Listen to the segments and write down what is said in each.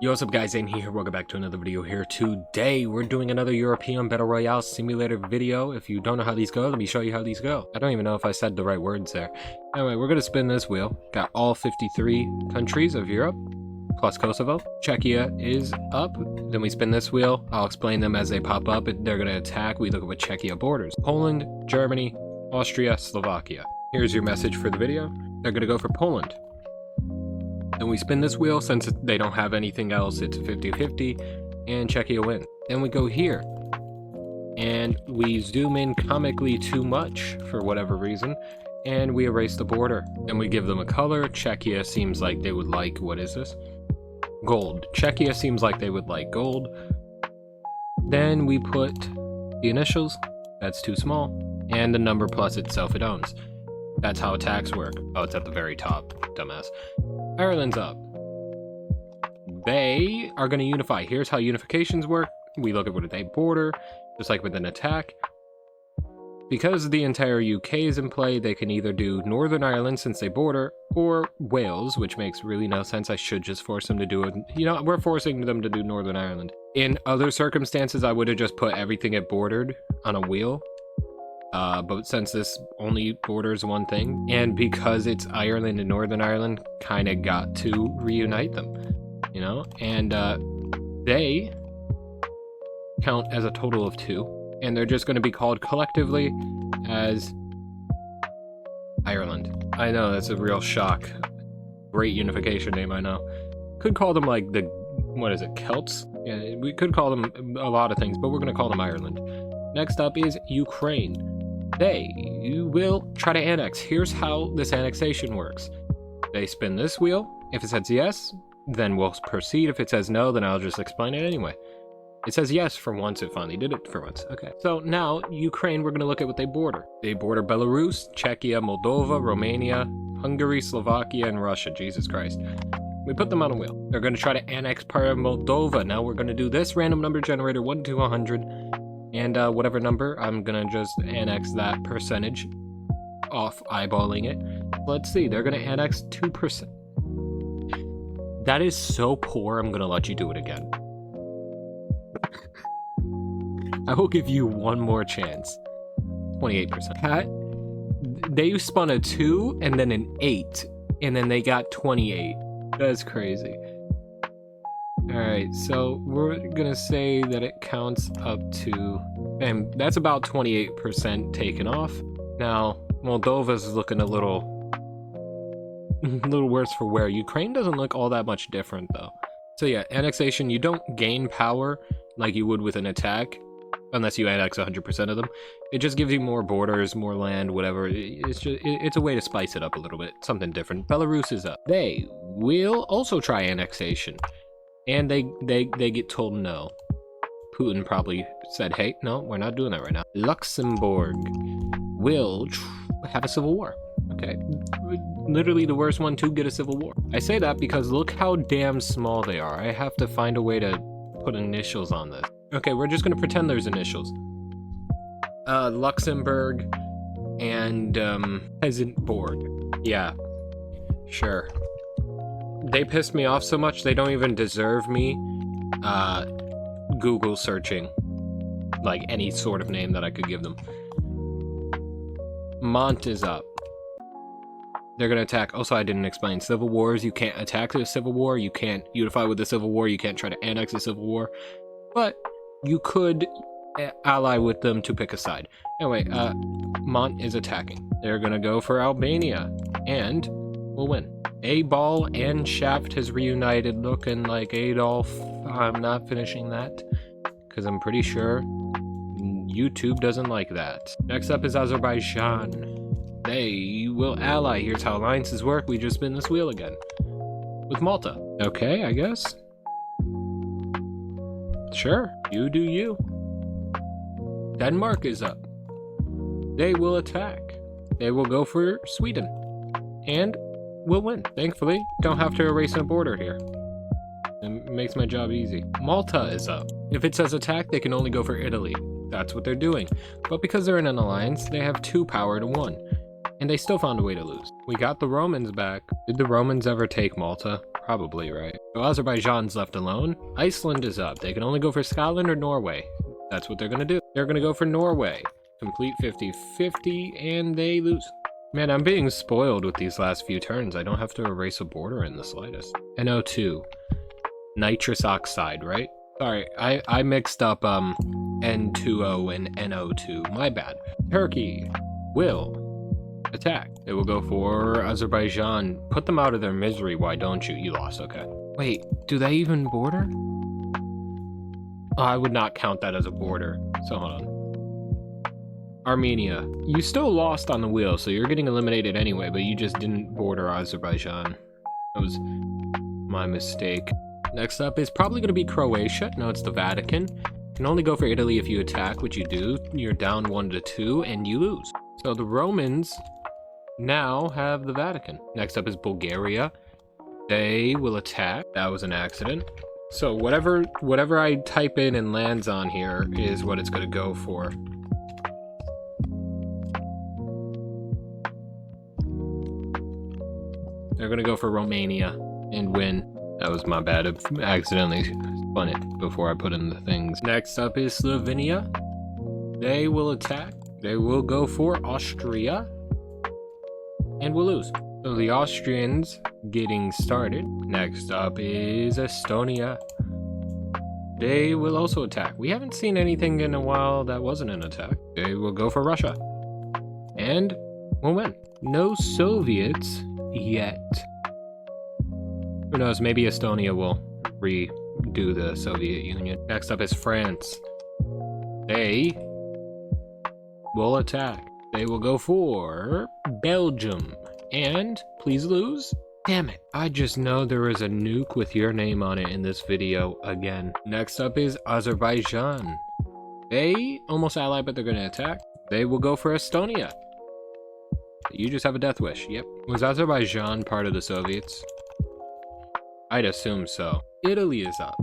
Yo, what's up guys, InzAiN here, welcome back to another video here. Today, we're doing another European Battle Royale simulator video. If you don't know how these go, let me show you how these go. I don't even know if I said the right words there. Anyway, we're gonna spin this wheel. Got all 53 countries of Europe, plus Kosovo. Czechia is up. Then we spin this wheel. I'll explain them as they pop up. They're gonna attack. We look at what Czechia borders. Poland, Germany, Austria, Slovakia. Here's your message for the video. They're gonna go for Poland. Then we spin this wheel. Since they don't have anything else, it's 50-50, and Czechia win. Then we go here, and we zoom in comically too much for whatever reason, and we erase the border. Then we give them a color. Czechia seems like they would like, what is this? Gold. Czechia seems like they would like gold. Then we put the initials, that's too small, and the number plus itself it owns. That's how attacks work. Oh, it's at the very top, dumbass. Ireland's up. They are going to unify. Here's how unifications work. We look at what they border, just like with an attack. Because the entire UK is in play, they can either do Northern Ireland since they border, or Wales, which makes really no sense. I should just force them to do it. You know, we're forcing them to do Northern Ireland. In other circumstances, I would have just put everything it bordered on a wheel. But since this only borders one thing, and because it's Ireland and Northern Ireland, kind of got to reunite them, you know? And they count as a total of 2, and they're just going to be called collectively as Ireland. I know, that's a real shock. Great unification name, I know. Could call them like the, what is it, Celts? Yeah, we could call them a lot of things, but we're going to call them Ireland. Next up is Ukraine. They will try to annex. Here's how this annexation works. They spin this wheel. If it says yes, then we'll proceed. If it says no, then I'll just explain it anyway. It says yes for once. It finally did it for once. Okay. So now, Ukraine, we're going to look at what they border. They border Belarus, Czechia, Moldova, Romania, Hungary, Slovakia, and Russia. Jesus Christ. We put them on a wheel. They're going to try to annex part of Moldova. Now we're going to do this random number generator 1 to 100. And whatever number, I'm gonna just annex that percentage off eyeballing it. Let's see, they're gonna annex 2%. That is so poor, I'm gonna let you do it again. I will give you one more chance. 28%. They spun a 2 and then an 8, and then they got 28. That's crazy. Alright, so we're gonna say that it counts up to, and that's about 28% taken off. Now, Moldova's looking a little worse for wear. Ukraine doesn't look all that much different though. So yeah, annexation, you don't gain power like you would with an attack, unless you annex 100% of them. It just gives you more borders, more land, whatever. It's a way to spice it up a little bit, something different. Belarus is up. They will also try annexation. And they get told no. Putin probably said, hey, no, we're not doing that right now. Luxembourg will have a civil war. Okay, literally the worst one to get a civil war. I say that because look how damn small they are. I have to find a way to put initials on this. Okay, we're just gonna pretend there's initials. Luxembourg and Peasantborg. Yeah, sure. They pissed me off so much, they don't even deserve me Google searching like any sort of name that I could give them. Mont is up. They're gonna attack. Also, I didn't explain civil wars. You can't attack the civil war, you can't unify with the civil war, you can't try to annex the civil war, but you could ally with them to pick a side. Anyway, Mont is attacking. They're gonna go for Albania, and we'll win. A-Ball and Shaft has reunited, looking like Adolf. I'm not finishing that, because I'm pretty sure YouTube doesn't like that. Next up is Azerbaijan. They will ally. Here's how alliances work. We just spin this wheel again. With Malta. Okay, I guess. Sure, you do you. Denmark is up. They will attack. They will go for Sweden. And we'll win. Thankfully, don't have to erase a border here. It makes my job easy. Malta is up. If it says attack, they can only go for Italy. That's what they're doing. But because they're in an alliance, they have 2 power to 1. And they still found a way to lose. We got the Romans back. Did the Romans ever take Malta? Probably, right? So Azerbaijan's left alone. Iceland is up. They can only go for Scotland or Norway. That's what they're gonna do. They're gonna go for Norway. Complete 50-50, and they lose. Man, I'm being spoiled with these last few turns. I don't have to erase a border in the slightest. NO2. Nitrous oxide, right? Sorry, I mixed up N2O and NO2. My bad. Turkey will attack. They will go for Azerbaijan. Put them out of their misery. Why don't you? You lost, okay. Wait, do they even border? Oh, I would not count that as a border. So hold on. Armenia. You still lost on the wheel, so you're getting eliminated anyway, but you just didn't border Azerbaijan. That was my mistake. Next up is probably going to be Croatia. No, it's the Vatican. You can only go for Italy if you attack, which you do. You're down 1-2, and you lose. So the Romans now have the Vatican. Next up is Bulgaria. They will attack. That was an accident. So whatever I type in and lands on here is what it's going to go for. They're going to go for Romania and win. That was my bad. I accidentally spun it before I put in the things. Next up is Slovenia. They will attack. They will go for Austria and will lose. So the Austrians getting started. Next up is Estonia. They will also attack. We haven't seen anything in a while that wasn't an attack. They will go for Russia and will win. No Soviets yet. Who knows, maybe Estonia will redo the Soviet Union. Next up is France. They will attack. They will go for Belgium. And please lose. Damn it. I just know there is a nuke with your name on it in this video again. Next up is Azerbaijan. They almost allied, but they're going to attack. They will go for Estonia. You just have a death wish. Yep. Was Azerbaijan part of the Soviets? I'd assume so. Italy is up.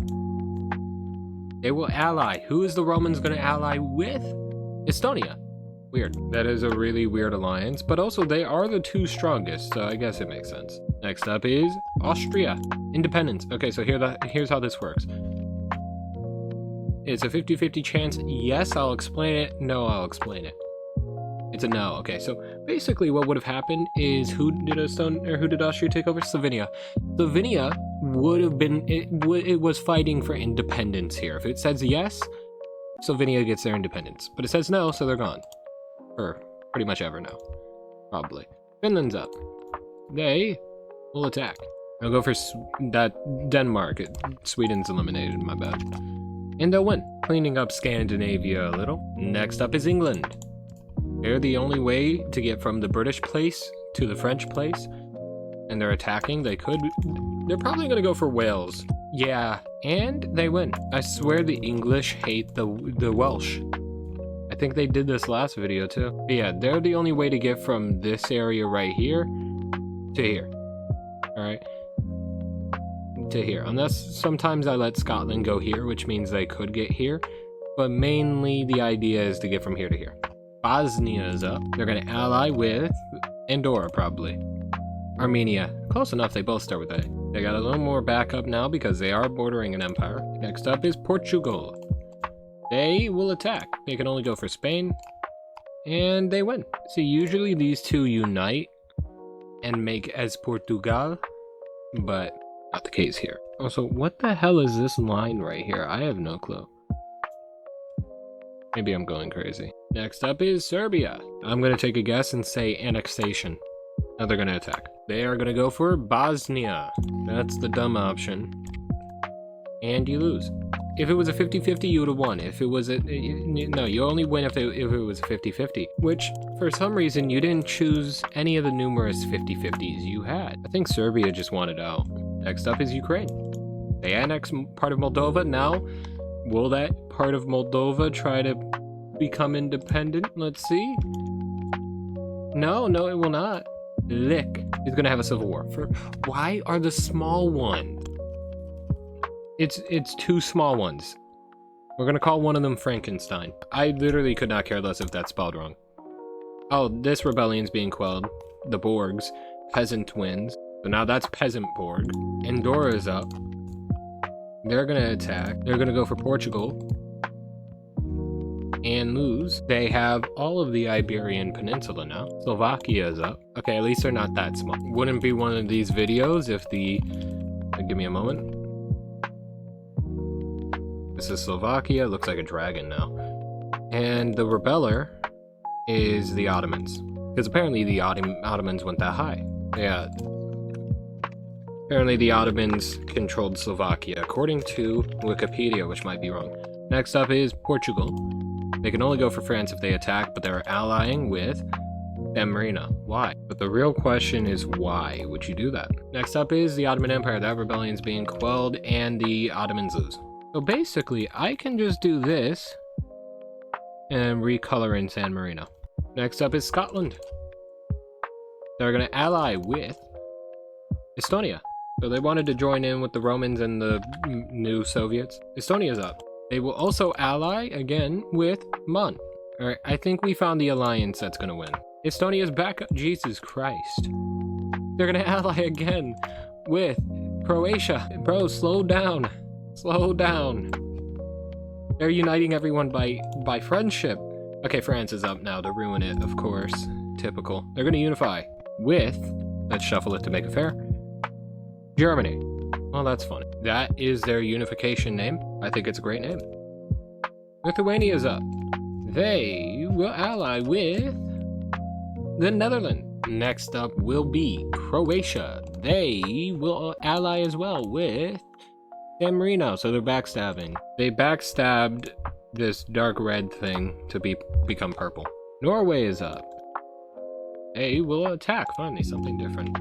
They will ally. Who is the Romans going to ally with? Estonia. Weird. That is a really weird alliance, but also they are the two strongest, so I guess it makes sense. Next up is Austria. Independence. Okay, so here's how this works. It's a 50-50 chance. Yes, I'll explain it. No, I'll explain it. It's a no. Okay, so basically what would have happened is who did Austria take over? Slovenia. Slovenia would have been, it was fighting for independence here. If it says yes, Slovenia gets their independence. But it says no, so they're gone. For pretty much ever now. Probably. Finland's up. They will attack. I'll go for that Denmark. Sweden's eliminated, my bad. And they'll win. Cleaning up Scandinavia a little. Next up is England. They're the only way to get from the British place to the French place. And they're attacking. They're probably going to go for Wales. Yeah, and they win. I swear the English hate the Welsh. I think they did this last video too. But yeah, they're the only way to get from this area right here to here. Alright? To here. Unless sometimes I let Scotland go here, which means they could get here. But mainly the idea is to get from here to here. Bosnia is up. They're going to ally with Andorra, probably. Armenia. Close enough, they both start with A. They got a little more backup now because they are bordering an empire. Next up is Portugal. They will attack. They can only go for Spain. And they win. See, usually these two unite and make as Portugal, but not the case here. Also, what the hell is this line right here? I have no clue. Maybe I'm going crazy. Next up is Serbia. I'm going to take a guess and say annexation. Now they're going to attack. They are going to go for Bosnia. That's the dumb option. And you lose. If it was a 50-50, you would have won. If it was a... No, you only win if it was a 50-50. Which, for some reason, you didn't choose any of the numerous 50-50s you had. I think Serbia just wanted out. Next up is Ukraine. They annex part of Moldova. Now, will that part of Moldova try to become independent? Let's see. No, it will not. Lick is going to have a civil war. Why are the small ones? It's two small ones. We're going to call one of them Frankenstein. I literally could not care less if that's spelled wrong. Oh, this rebellion's being quelled. The Borgs. Peasant wins. So now that's Peasant Borg. Andorra is up. They're gonna attack. They're gonna go for Portugal and lose. They have all of the Iberian Peninsula now. Slovakia is up. Okay, at least they're not that small. Wouldn't be one of these videos if the... Give me a moment. This is Slovakia. Looks like a dragon now. And the rebeller is the Ottomans. Because apparently the Ottomans went that high. Yeah. Apparently the Ottomans controlled Slovakia, according to Wikipedia, which might be wrong. Next up is Portugal. They can only go for France if they attack, but they're allying with San Marino. Why? But the real question is, why would you do that? Next up is the Ottoman Empire. That rebellion's being quelled, and the Ottomans lose. So basically, I can just do this and recolor in San Marino. Next up is Scotland. They're going to ally with Estonia. So they wanted to join in with the Romans and the new Soviets. Estonia's up. They will also ally again with Mon. Alright, I think we found the alliance that's gonna win. Estonia's back up. Jesus Christ. They're gonna ally again with Croatia. Bro, slow down. Slow down. They're uniting everyone by friendship. Okay, France is up now to ruin it, of course. Typical. They're gonna unify with, let's shuffle it to make it fair, Germany. Well, that's funny. That is their unification name. I think it's a great name. Lithuania's up. They will ally with the Netherlands. Next up will be Croatia. They will ally as well with San Marino, so they're backstabbing. They backstabbed this dark red thing to become purple. Norway is up. They will attack. Finally, something different.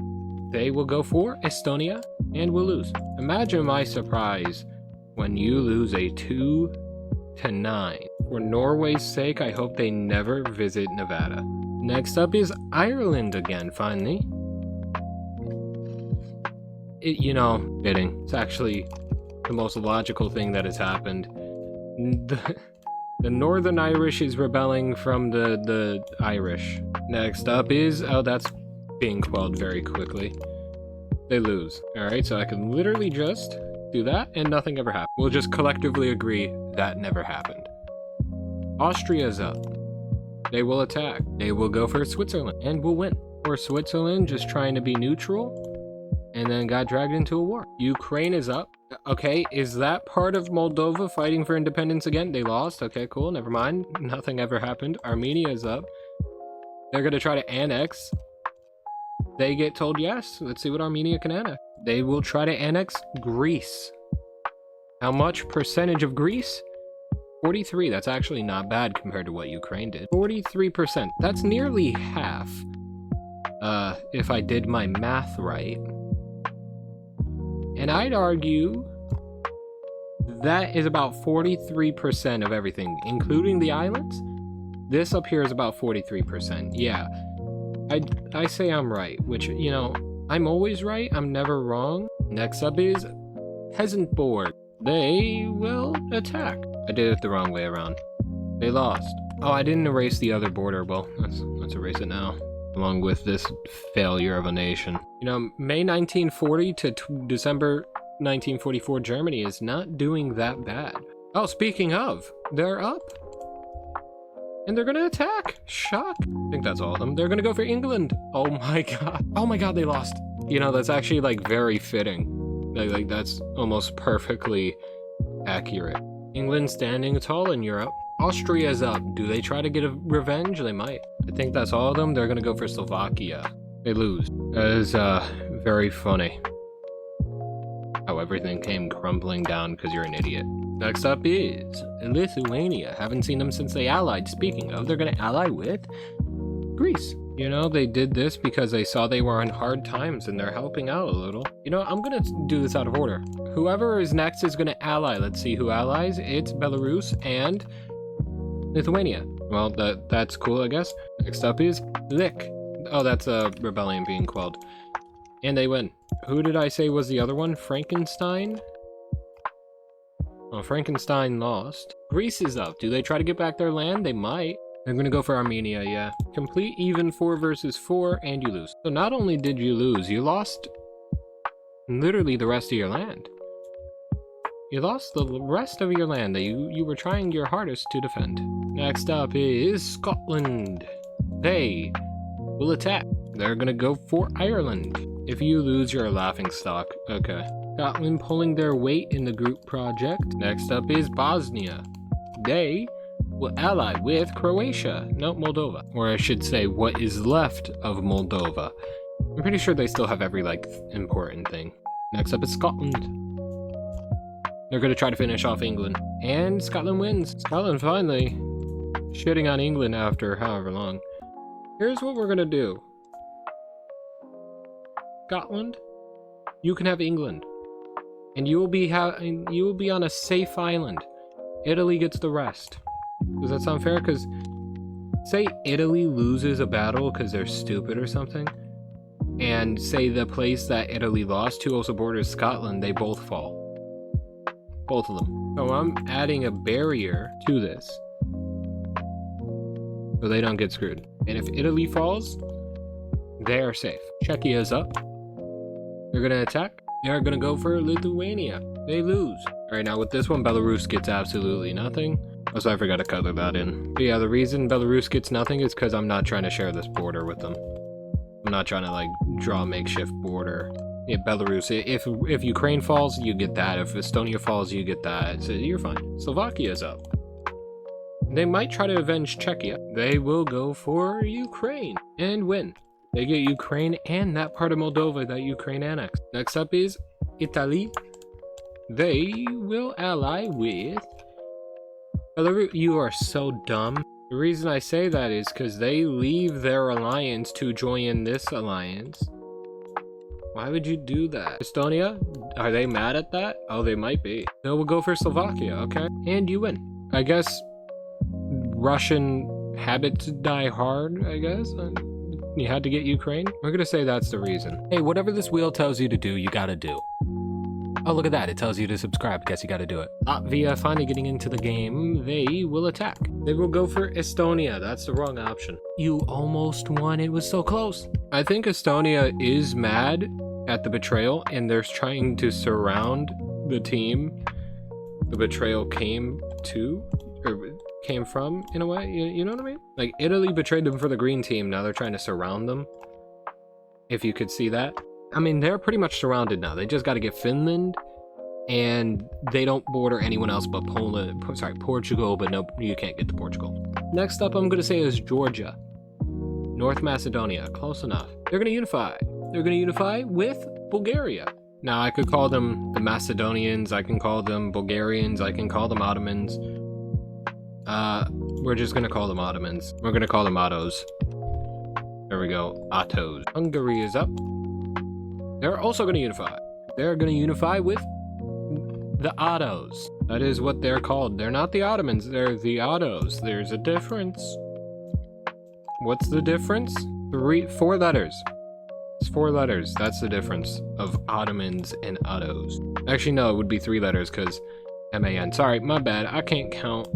They will go for Estonia and will lose. Imagine my surprise when you lose a 2-9. For Norway's sake, I hope they never visit Nevada. Next up is Ireland again, finally. Kidding. It's actually the most logical thing that has happened. The Northern Irish is rebelling from the Irish. Next up is... Oh, that's being quelled very quickly. They lose. Alright, so I can literally just do that and nothing ever happened. We'll just collectively agree that never happened. Austria's up. They will attack. They will go for Switzerland and will win. Or Switzerland just trying to be neutral and then got dragged into a war. Ukraine is up. Okay, is that part of Moldova fighting for independence again? They lost. Okay, cool. Never mind. Nothing ever happened. Armenia is up. They're going to try to annex. They get told yes. Let's see what Armenia can annex. They will try to annex Greece. How much percentage of Greece? 43. That's actually not bad compared to what Ukraine did. 43%. That's nearly half. If I did my math right. And I'd argue that is about 43% of everything, including the islands. This up here is about 43%. Yeah. I say I'm right, which, I'm always right. I'm never wrong. Next up is Peasant Board. They will attack. I did it the wrong way around. They lost. Oh, I didn't erase the other border. Well, let's erase it now, along with this failure of a nation. May 1940 to December 1944, Germany is not doing that bad. Oh, speaking of, they're up. And they're gonna attack. Shock. I think that's all of them. They're gonna go for England. Oh my god. Oh my god, they lost. That's actually very fitting. Like that's almost perfectly accurate. England standing tall in Europe. Austria's up. Do they try to get a revenge? They might. I think that's all of them. They're gonna go for Slovakia. They lose. That is very funny. How everything came crumbling down because you're an idiot. Next up is Lithuania. Haven't seen them since they allied. Speaking of, they're gonna ally with Greece. They did this because they saw they were in hard times and they're helping out a little. I'm gonna do this out of order. Whoever is next is gonna ally. Let's see who allies. It's Belarus and Lithuania. Well, that's cool, I guess. Next up is Lik. Oh, that's a rebellion being quelled. And they win. Who did I say was the other one? Frankenstein? Oh, Frankenstein lost. Greece is up. Do they try to get back their land? They might. They're gonna go for Armenia, yeah. Complete even 4 versus 4, and you lose. So not only did you lose, you lost literally the rest of your land. You lost the rest of your land that you were trying your hardest to defend. Next up is Scotland. They will attack. They're gonna go for Ireland. If you lose, you're a laughing stock. Okay. Scotland pulling their weight in the group project. Next up is Bosnia. They will ally with Croatia. No, Moldova. Or I should say, what is left of Moldova. I'm pretty sure they still have every, like, important thing. Next up is Scotland. They're gonna try to finish off England. And Scotland wins. Scotland finally shitting on England after however long. Here's what we're gonna do. Scotland, you can have England. And you will be on a safe island. Italy gets the rest. Does that sound fair? Because say Italy loses a battle because they're stupid or something, and say the place that Italy lost to also borders Scotland, they both fall. Both of them. So I'm adding a barrier to this so they don't get screwed. And if Italy falls, they are safe. Czechia's up. They're gonna attack. They're gonna go for Lithuania. They lose. Alright, now with this one, Belarus gets absolutely nothing. Also, I forgot to color that in. But yeah, the reason Belarus gets nothing is because I'm not trying to share this border with them. I'm not trying to, like, draw a makeshift border. Yeah, Belarus. If Ukraine falls, you get that. If Estonia falls, you get that. So you're fine. Slovakia's up. They might try to avenge Czechia. They will go for Ukraine and win. They get Ukraine and that part of Moldova that Ukraine annexed. Next up is Italy. They will ally with Belarus. You are so dumb. The reason I say that is because they leave their alliance to join this alliance. Why would you do that? Estonia? Are they mad at that? Oh, they might be. So we'll go for Slovakia, okay? And you win. I guess Russian habits die hard, I guess? You had to get Ukraine? We're gonna say that's the reason. Hey, whatever this wheel tells you to do, you gotta do. Oh, look at that. It tells you to subscribe. Guess you gotta do it. Latvia finally getting into the game. They will attack. They will go for Estonia. That's the wrong option. You almost won. It was so close. I think Estonia is mad at the betrayal, and they're trying to surround the team the betrayal came to, or came from, in a way. You know what I mean? Like, Italy betrayed them for the green team. Now they're trying to surround them. If you could see that. I mean, they're pretty much surrounded now. They just got to get Finland, and they don't border anyone else but Portugal, but no, you can't get to Portugal. Next up, I'm going to say is Georgia. North Macedonia, close enough. They're going to unify. They're going to unify with Bulgaria. Now, I could call them the Macedonians, I can call them Bulgarians, I can call them Ottomans. We're just going to call them Ottomans. We're going to call them Ottos. There we go, Ottos. Hungary is up. They're also going to unify. They're going to unify with the Ottos. That is what they're called. They're not the Ottomans, they're the Ottos. There's a difference. What's the difference? 4 letters. It's 4 letters. That's the difference of Ottomans and Ottos. Actually, no, it would be 3 letters because M-A-N. Sorry, my bad. I can't count.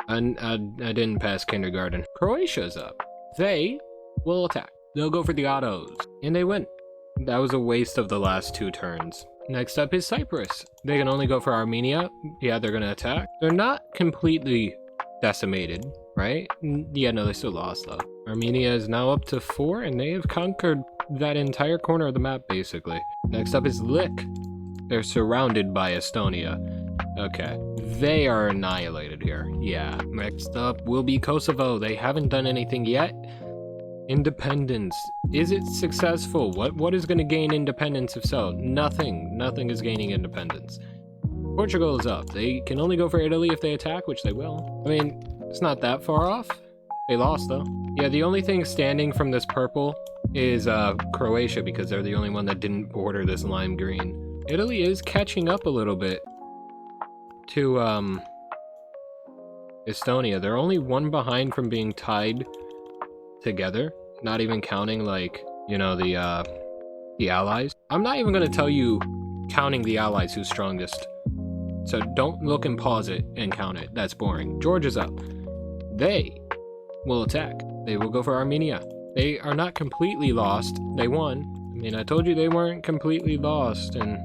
I didn't pass kindergarten. Croatia's up. They will attack. They'll go for the Ottos. And they win. That was a waste of the last 2 turns. Next up is Cyprus. They can only go for Armenia. Yeah, they're going to attack. They're not completely decimated, right? Yeah, no, they still lost, though. Armenia is now up to 4, and they have conquered that entire corner of the map, basically. Next up is Lik. They're surrounded by Estonia. Okay. They are annihilated here. Yeah. Next up will be Kosovo. They haven't done anything yet. Independence. Is it successful? What is going to gain independence if so? Nothing. Nothing is gaining independence. Portugal is up. They can only go for Italy if they attack, which they will. I mean, it's not that far off. They lost, though. Yeah, the only thing standing from this purple is Croatia, because they're the only one that didn't border this lime green. Italy is catching up a little bit to Estonia. They're only 1 behind from being tied together, not even counting, like, you know, the allies. I'm not even going to tell you counting the allies who's strongest, so don't look and pause it and count it. That's boring. Georgia's up. They will attack. They will go for Armenia. They are not completely lost. They won. I mean, I told you they weren't completely lost, and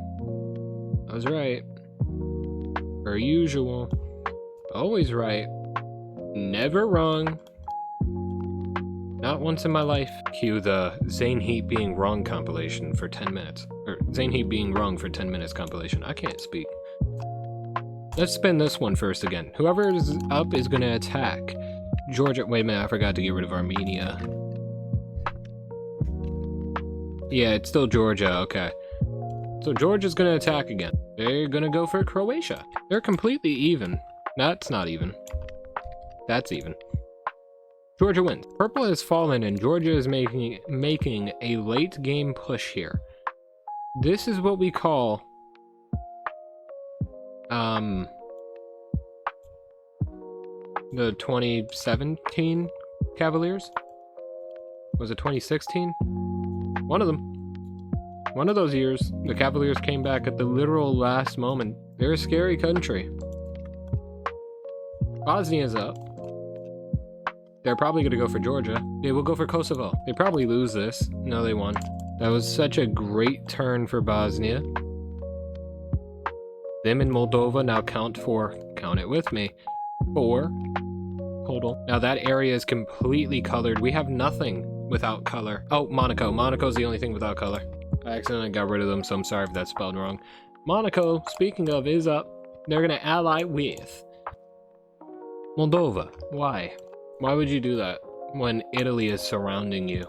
I was right. Per usual. Always right. Never wrong. Not once in my life. Cue the InzAiN Heat being wrong compilation for 10 minutes. Or InzAiN Heat being wrong for 10 minutes compilation. I can't speak. Let's spin this one first again. Whoever is up is going to attack. Georgia. Wait a minute, I forgot to get rid of Armenia. Yeah, it's still Georgia. Okay. So Georgia's going to attack again. They're going to go for Croatia. They're completely even. That's not even. That's even. Georgia wins. Purple has fallen and Georgia is making a late game push here. This is what we call the 2017 Cavaliers? Was it 2016? One of them. One of those years, the Cavaliers came back at the literal last moment. They're a scary country. Bosnia's up. They're probably going to go for Georgia. They will go for Kosovo. They probably lose this. No, they won. That was such a great turn for Bosnia. Them and Moldova now count it with me, 4 total. Now that area is completely colored. We have nothing without color. Oh, Monaco. Monaco's the only thing without color. I accidentally got rid of them, so I'm sorry if that's spelled wrong. Monaco, speaking of, is up. They're going to ally with Moldova. Why? Why would you do that when Italy is surrounding you?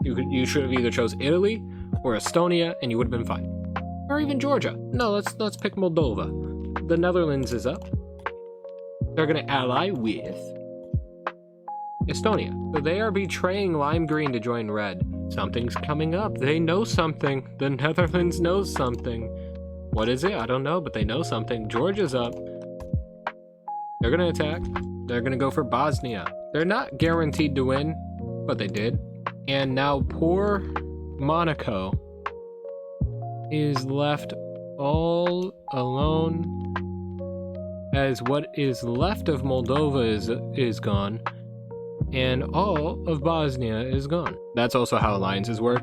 You should have either chose Italy or Estonia, and you would have been fine. Or even Georgia. No, let's pick Moldova. The Netherlands is up. They're gonna ally with Estonia. So they are betraying lime green to join red. Something's coming up. They know something. The Netherlands knows something. What is it? I don't know, but they know something. Georgia's up. They're gonna attack. They're gonna go for Bosnia. They're not guaranteed to win, but they did. And now poor Monaco is left all alone, as what is left of Moldova is gone, and all of Bosnia is gone. That's also how alliances work.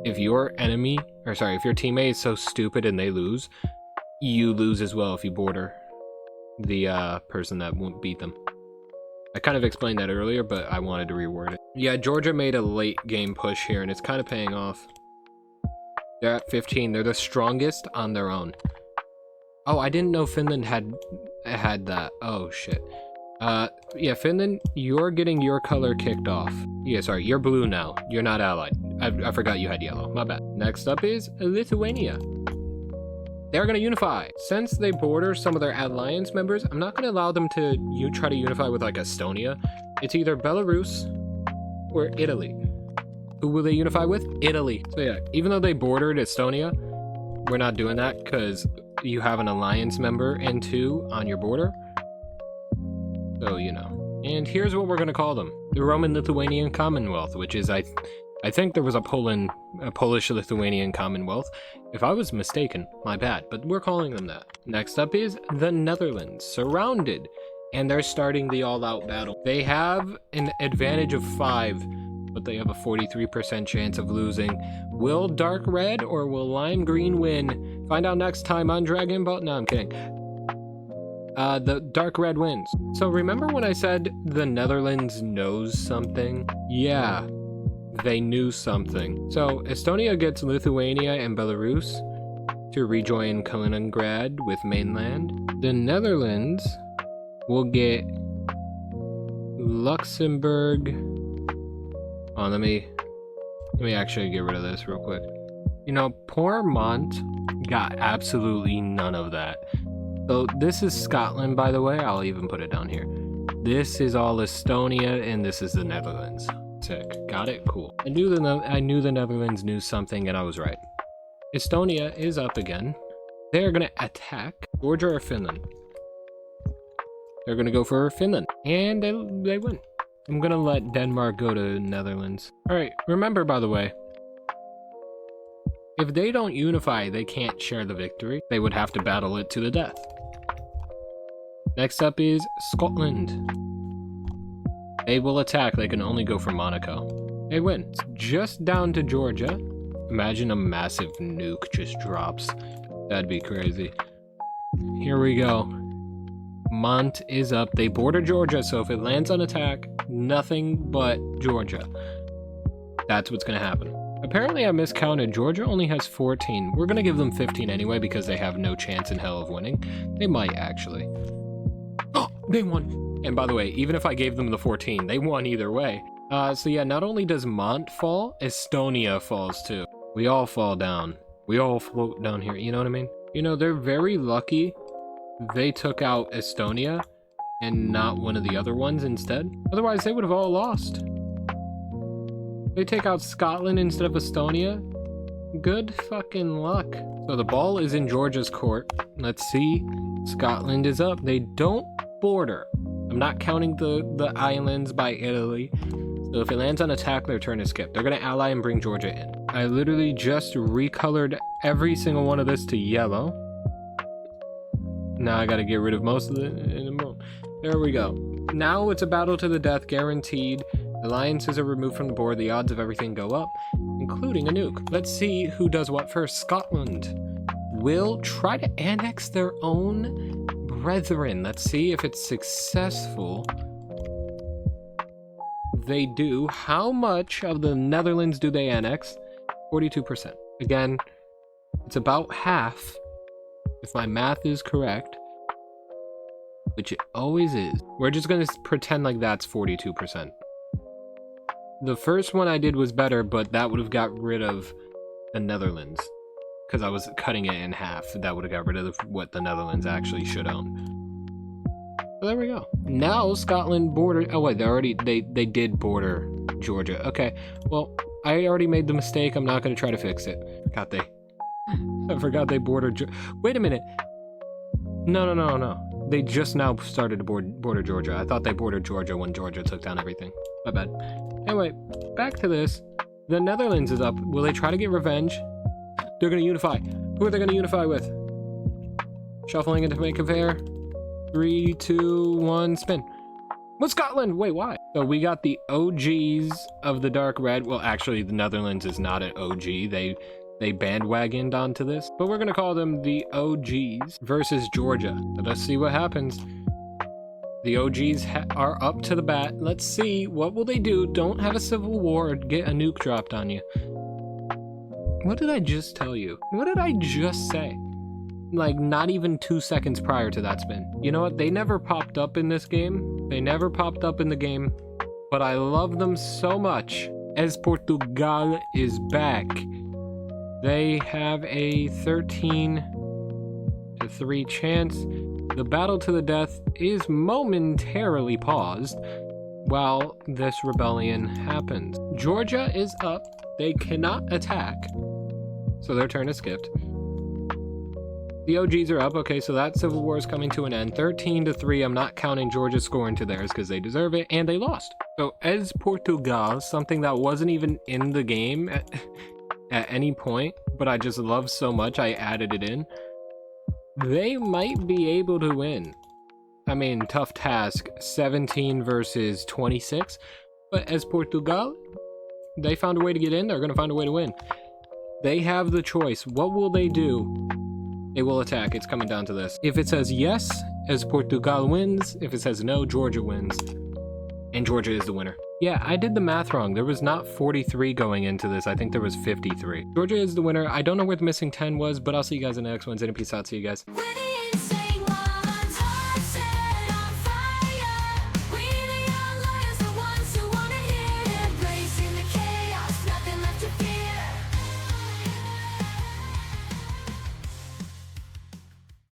If your enemy, or sorry, if your teammate is so stupid and they lose, you lose as well if you border the person that won't beat them. I kind of explained that earlier, but I wanted to reword it. Yeah, Georgia made a late game push here, and it's kind of paying off. They're at 15. They're the strongest on their own. Oh, I didn't know Finland had that. Oh, shit. Yeah, Finland, you're getting your color kicked off. Yeah, sorry, you're blue now. You're not allied. I forgot you had yellow. My bad. Next up is Lithuania. They're going to unify. Since they border some of their alliance members, I'm not going to allow them to try to unify with like Estonia. It's either Belarus or Italy. Who will they unify with? Italy. So yeah, even though they bordered Estonia, we're not doing that because you have an alliance member and 2 on your border. So, you know. And here's what we're going to call them. The Roman-Lithuanian Commonwealth, which is, I think there was a Polish-Lithuanian Commonwealth. If I was mistaken, my bad, but we're calling them that. Next up is the Netherlands, surrounded, and they're starting the all-out battle. They have an advantage of 5, but they have a 43% chance of losing. Will dark red or will lime green win? Find out next time on Dragon Ball. No, I'm kidding. The dark red wins. So remember when I said the Netherlands knows something? Yeah. They knew something. So Estonia gets Lithuania and Belarus to rejoin Kaliningrad with mainland. The Netherlands will get Luxembourg. Oh, let me actually get rid of this real quick. You know, poor Mont got absolutely none of that. So this is Scotland, by the way. I'll even put it down here. This is all Estonia, and this is the Netherlands. Sick. Got it? Cool. I knew the Netherlands knew something, and I was right. Estonia is up again. They're going to attack Georgia or Finland. They're going to go for Finland, and they win. I'm going to let Denmark go to Netherlands. All right, remember, by the way, if they don't unify, they can't share the victory. They would have to battle it to the death. Next up is Scotland. They will attack. They can only go for Monaco. They win. It's just down to Georgia. Imagine a massive nuke just drops. That'd be crazy. Here we go. Mont is up. They border Georgia, so if it lands on attack, nothing but Georgia. That's what's gonna happen. Apparently I miscounted. Georgia only has 14. We're gonna give them 15 anyway because they have no chance in hell of winning. They might actually. Oh, they won. And by the way, even if I gave them the 14, they won either way. So yeah, not only does Mont fall, Estonia falls too. We all fall down. We all float down here, you know what I mean? You know, they're very lucky they took out Estonia and not one of the other ones instead. Otherwise, they would have all lost. They take out Scotland instead of Estonia. Good fucking luck. So the ball is in Georgia's court. Let's see. Scotland is up. They don't border. I'm not counting the islands by Italy. So if it lands on attack, their turn is skipped. They're going to ally and bring Georgia in. I literally just recolored every single one of this to yellow. Now I got to get rid of most of it. There we go. Now it's a battle to the death, guaranteed. Alliances are removed from the board. The odds of everything go up, including a nuke. Let's see who does what first. Scotland will try to annex their own brethren. Let's see if it's successful. They do. How much of the Netherlands do they annex? 42%. Again, it's about half, if my math is correct, which it always is. We're just gonna pretend like that's 42%. The first one I did was better, but that would have got rid of the Netherlands because I was cutting it in half. That would have got rid of what the Netherlands actually should own. So there we go. Now Scotland bordered. Oh wait, they did border Georgia. Okay, well I already made the mistake. I'm not gonna try to fix it. I forgot they bordered. Wait a minute. No. They just now started to border Georgia. I thought they bordered Georgia when Georgia took down everything. My bad. Anyway, back to this. The Netherlands is up. Will they try to get revenge? They're gonna unify. Who are they gonna unify with? Shuffling it to make it fair. 3, 2, 1, spin. What's Scotland? Wait, why? So we got the OGs of the dark red. Well, actually, the Netherlands is not an OG. They bandwagoned onto this, but we're gonna call them the OGs versus Georgia. So let's see what happens. The OGs are up to the bat. Let's see, what will they do? Don't have a civil war or get a nuke dropped on you. What did I just tell you? What did I just say? Like, not even 2 seconds prior to that spin. You know what? They never popped up in this game. They never popped up in the game, but I love them so much. As Portugal is back. They have a 13-3 chance. The battle to the death is momentarily paused while this rebellion happens. Georgia is up. They cannot attack, so their turn is skipped. The OGs are up. Okay, so that civil war is coming to an end. 13-3. I'm not counting Georgia scoring to theirs because they deserve it, and they lost. So as Portugal, something that wasn't even in the game at any point, but I just love so much I added it in. They might be able to win. I mean, tough task, 17 versus 26, but as Portugal, they found a way to get in. They're going to find a way to win. They have the choice. What will they do? They will attack. It's coming down to this. If it says yes, as Portugal wins. If it says no, Georgia wins. And Georgia is the winner. Yeah, I did the math wrong. There was not 43 going into this. I think there was 53. Georgia is the winner. I don't know where the missing 10 was, but I'll see you guys in the next one. And peace out. See you guys.